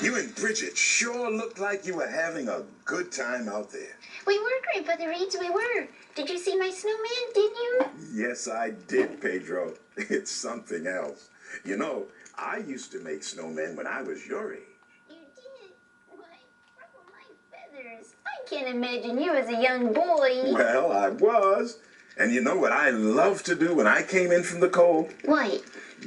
You and Bridget sure looked like you were having a good time out there. We were, Grandfather Reeds, we were. Did you see my snowman, didn't you? Yes, I did, Pedro. It's something else. You know, I used to make snowmen when I was your age. You did? Why, ruffle my feathers. I can't imagine you as a young boy. Well, I was. And you know what I loved to do when I came in from the cold? What?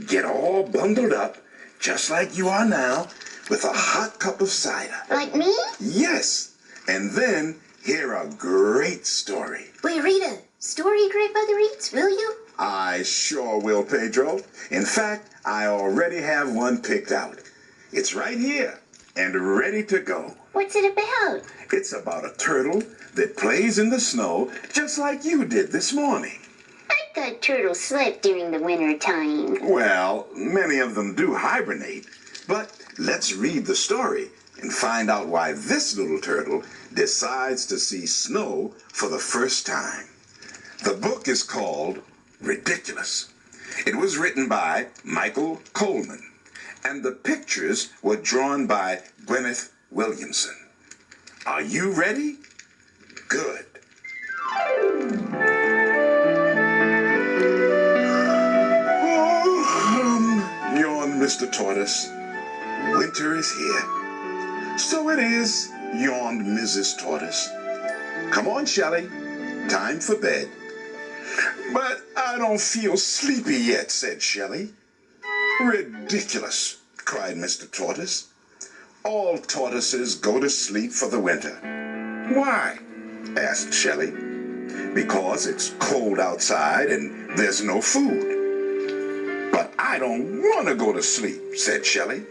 Get all bundled up, just like you are now, with a hot cup of cider. Like me? Yes. And then hear a great story. Wait, read a story, Grandfather Reeds, will you? I sure will, Pedro. In fact, I already have one picked out. It's right here and ready to go. What's it about? It's about a turtle that plays in the snow just like you did this morning. I thought turtles slept during the winter time. Well, many of them do hibernate. But let's read the story and find out why this little turtle decides to see snow for the first time. The book is called Ridiculous. It was written by Michael Coleman, and the pictures were drawn by Gwyneth Williamson. Are you ready? Good. Yawned Mr. Tortoise. Winter is here. So it is, yawned Mrs. Tortoise. Come on, Shelley. Time for bed. But I don't feel sleepy yet, said Shelley. Ridiculous, cried Mr. Tortoise. All tortoises go to sleep for the winter. Why? Asked Shelley. Because it's cold outside and there's no food. But I don't want to go to sleep, said Shelley.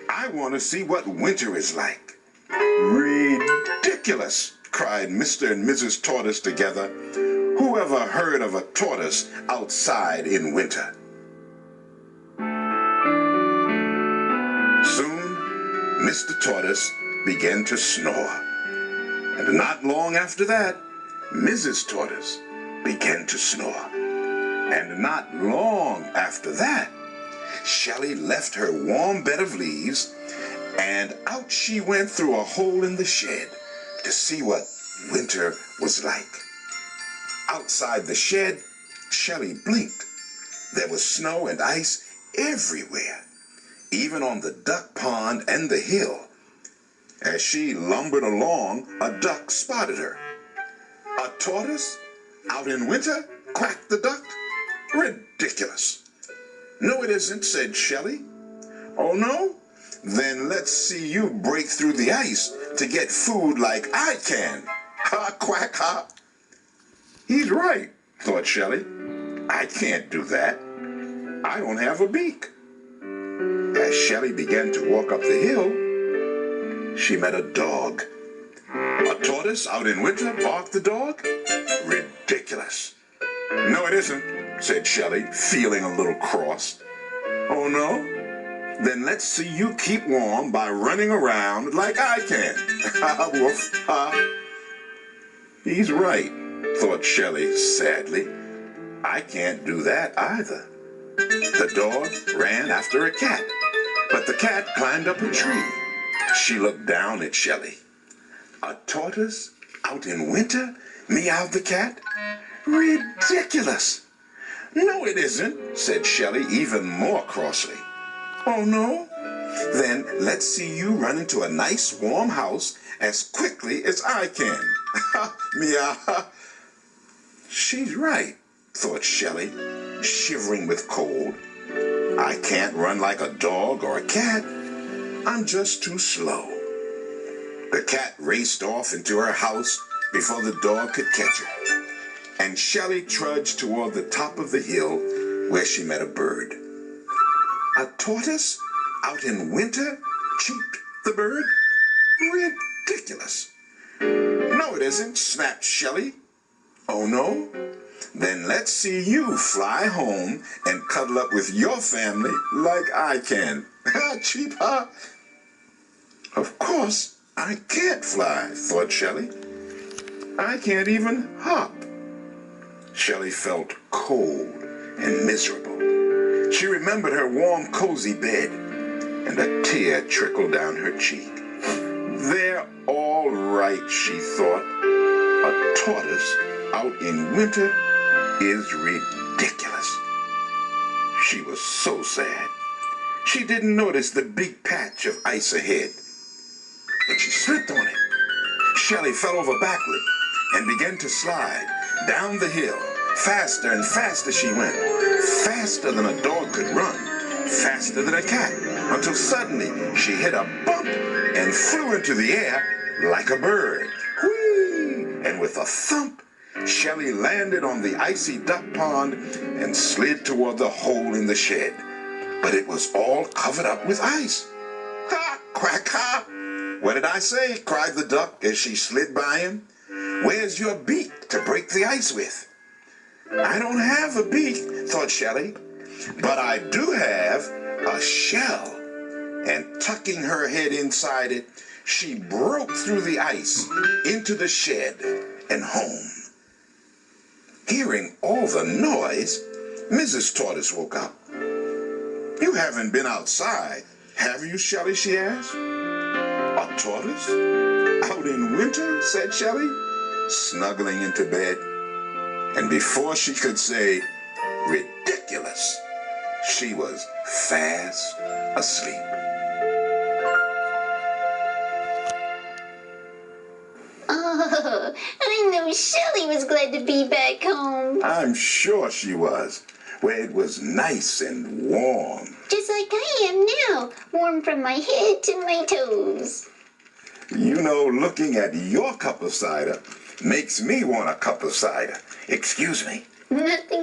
I want to see what winter is like. Ridiculous, cried Mr. and Mrs. Tortoise together. Who ever heard of a tortoise outside in winter? Soon, Mr. Tortoise began to snore. And not long after that, Mrs. Tortoise began to snore. And not long after that, Shelley left her warm bed of leaves, and out she went through a hole in the shed to see what winter was like. Outside the shed, Shelley blinked. There was snow and ice everywhere, even on the duck pond and the hill. As she lumbered along, a duck spotted her. A tortoise? Out in winter? Quacked the duck. Ridiculous. No, it isn't, said Shelley. Oh, no? Then let's see you break through the ice to get food like I can. Ha, quack, ha. He's right, thought Shelley. I can't do that. I don't have a beak. As Shelley began to walk up the hill, she met a dog. A tortoise out in winter, barked the dog? Ridiculous. No, it isn't, said Shelley, feeling a little cross. Oh, no? Then let's see you keep warm by running around like I can. Ha, woof, ha. He's right, thought Shelley sadly. I can't do that either. The dog ran after a cat, but the cat climbed up a tree. She looked down at Shelley. A tortoise out in winter? Meowed the cat. Ridiculous. No, it isn't, said Shelley even more crossly. Oh, no? Then let's see you run into a nice warm house as quickly as I can. Meow. She's right, thought Shelley, shivering with cold. I can't run like a dog or a cat. I'm just too slow. The cat raced off into her house before the dog could catch her, and Shelley trudged toward the top of the hill where she met a bird. A tortoise out in winter? Cheeped the bird. Ridiculous. No, it isn't, snapped Shelley. Oh, no? Then let's see you fly home and cuddle up with your family like I can. Ha, cheep, ha. Of course, I can't fly, thought Shelley. I can't even hop. Shelley felt cold and miserable. She remembered her warm, cozy bed, and and a tear trickled down her cheek. They're all right, she thought. A tortoise out in winter is ridiculous. She was so sad. She didn't notice the big patch of ice ahead, but she slipped on it. Shelley fell over backward and began to slide down the hill. Faster and faster she went, faster than a dog could run, faster than a cat, until suddenly she hit a bump and flew into the air like a bird. Whee! And with a thump, Shelley landed on the icy duck pond and slid toward the hole in the shed. But it was all covered up with ice. Ha! Quack, ha! What did I say? Cried the duck as she slid by him. Where's your beak to break the ice with? I don't have a beak, thought Shelley, but I do have a shell. And tucking her head inside it, she broke through the ice into the shed and home. Hearing all the noise, Mrs. Tortoise woke up. You haven't been outside, have you, Shelley? She asked. A tortoise? Out in winter? Said Shelley, snuggling into bed. And before she could say ridiculous, she was fast asleep. Oh, I know Shelley was glad to be back home. I'm sure she was, where it was nice and warm. Just like I am now, warm from my head to my toes. You know, looking at your cup of cider makes me want a cup of cider. Excuse me. Nothing